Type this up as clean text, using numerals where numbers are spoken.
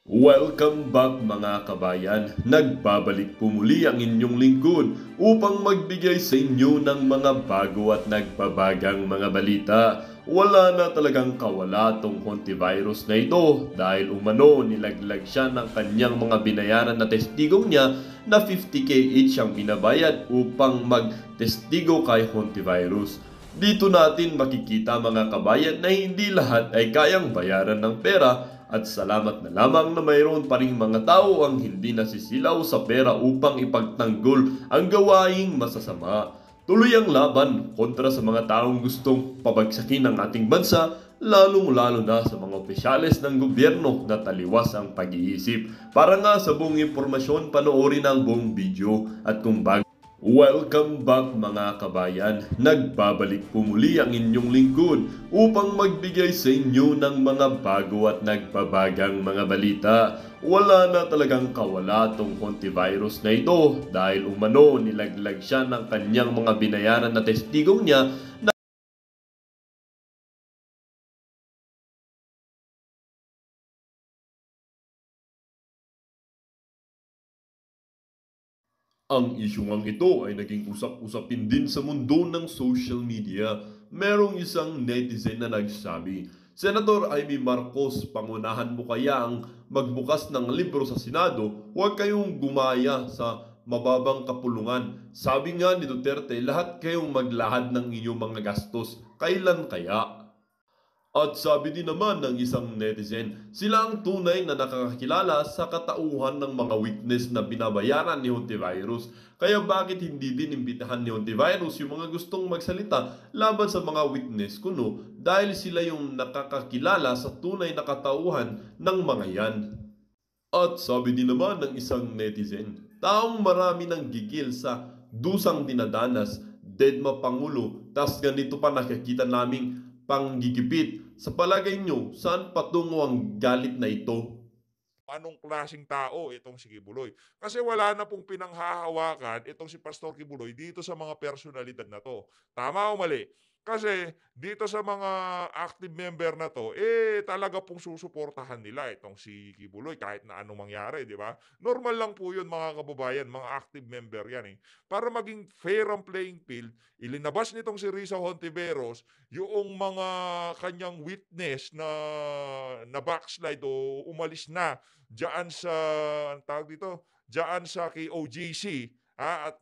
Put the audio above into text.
Welcome back mga kabayan. Nagbabalik po muli ang inyong lingkod upang magbigay sa inyo ng mga bago at nagbabagang mga balita. Wala na talagang kawala tong hantavirus na ito dahil umano nilaglag siya ng kanyang mga binayaran na testigong niya na 50k each ang binabayad upang magtestigo kay hantavirus. Dito natin makikita mga kabayan na hindi lahat ay kayang bayaran ng pera at salamat na lamang na mayroon pa ring mga tao ang hindi nasisilaw sa pera upang ipagtanggol ang gawaing masasama. Tuloy ang laban kontra sa mga taong gustong pabagsakin ang ating bansa, lalong-lalo na sa mga opisyales ng gobyerno na taliwas ang pag-iisip. Para nga sa buong impormasyon, panoorin ang buong video at kung bago welcome back mga kabayan. Nagbabalik po muli ang inyong lingkod upang magbigay sa inyo ng mga bago at nagbabagang mga balita. Wala na talagang kawala tong hantavirus na ito dahil umano nilaglag siya ng kanyang mga binayaran na testigong niya na ang isyung ito ay naging usap-usapin din sa mundo ng social media. Merong isang netizen na nagsabi, Senator Amy Marcos, pangunahan mo kayang magbukas ng libro sa Senado, huwag kayong gumaya sa mababang kapulungan. Sabi nga ni Duterte, lahat kayong maglahad ng inyong mga gastos. Kailan kaya? At sabi din naman ng isang netizen, sila ang tunay na nakakakilala sa katauhan ng mga witness na binabayaran ni Hontivirus. Kaya bakit hindi din imbitahan ni Hontivirus yung mga gustong magsalita laban sa mga witness kuno dahil sila yung nakakakilala sa tunay na katauhan ng mga yan. At sabi din naman ng isang netizen, taong marami nang gigil sa dusang dinadanas, deadma Pangulo, tas ganito pa nakikita naming panggigipit. Sa palagay nyo, saan patungo ang galit na ito? Anong klaseng tao itong si Kibuloy. Kasi wala na pong pinanghahawakan itong si Pastor Kibuloy dito sa mga personalidad na to. Tama o mali? Kasi dito sa mga active member na to, talaga pong susuportahan nila itong si Kibuloy kahit na anong mangyari, di ba? Normal lang po yun mga kababayan, mga active member yan eh. Para maging fair ang playing field, ilinabas nitong si Risa Hontiveros yung mga kanyang witness na backslide o umalis na diyan sa ang tawag dito, diyan sa KOJC, at